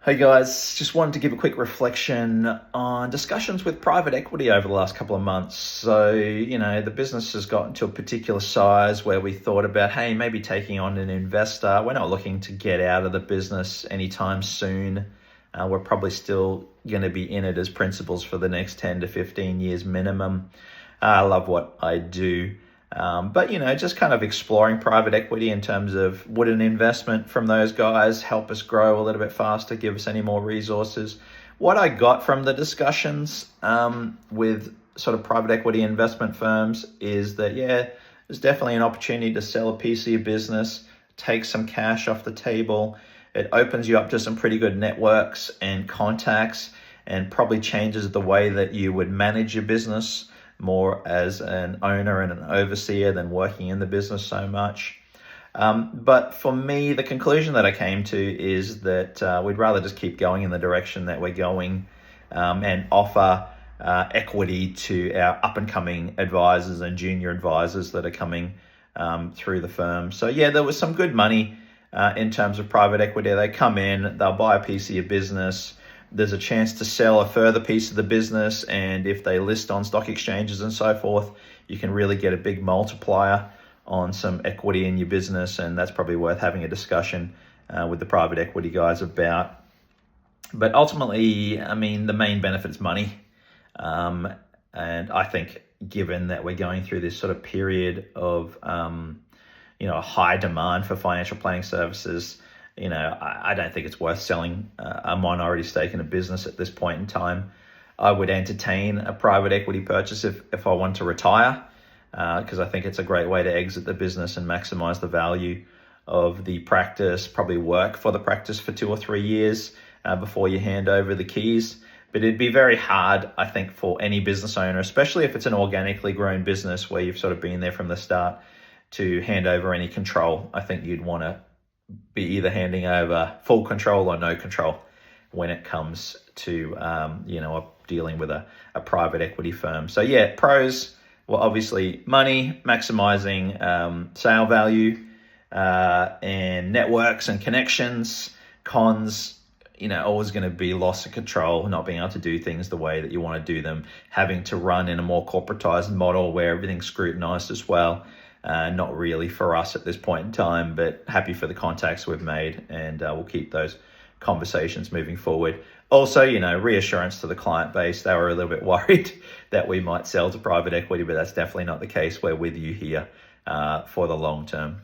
Hey guys, just wanted to give a quick reflection on discussions with private equity over the last couple of months. So, the business has gotten to a particular size where we thought about, hey, maybe taking on an investor. We're not looking to get out of the business anytime soon. We're probably still going to be in it as principals for the next 10 to 15 years minimum. I love what I do. But just kind of exploring private equity in terms of, would an investment from those guys help us grow a little bit faster, give us any more resources? What I got from the discussions with sort of private equity investment firms is that, there's definitely an opportunity to sell a piece of your business, take some cash off the table. It opens you up to some pretty good networks and contacts, and probably changes the way that you would manage your business more as an owner and an overseer than working in the business so much. But for me, the conclusion that I came to is that we'd rather just keep going in the direction that we're going, and offer equity to our up-and-coming advisors and junior advisors that are coming through the firm. So there was some good money in terms of private equity. They come in, they'll buy a piece of your business. There's a chance to sell a further piece of the business, and if they list on stock exchanges and so forth, you can really get a big multiplier on some equity in your business, and that's probably worth having a discussion with the private equity guys about. But ultimately, the main benefit is money, and I think given that we're going through this sort of period of high demand for financial planning services, I don't think it's worth selling a minority stake in a business at this point in time. I would entertain a private equity purchase if I want to retire, because I think it's a great way to exit the business and maximize the value of the practice, probably work for the practice for 2 or 3 years before you hand over the keys. But it'd be very hard, I think, for any business owner, especially if it's an organically grown business where you've sort of been there from the start, to hand over any control. I think you'd want to be either handing over full control or no control when it comes to dealing with a private equity firm. So pros, well, obviously money, maximizing sale value, and networks and connections. Cons, always going to be loss of control, not being able to do things the way that you want to do them, having to run in a more corporatized model where everything's scrutinized as well. Not really for us at this point in time, but happy for the contacts we've made, and we'll keep those conversations moving forward. Also, reassurance to the client base. They were a little bit worried that we might sell to private equity, but that's definitely not the case. We're with you here for the long term.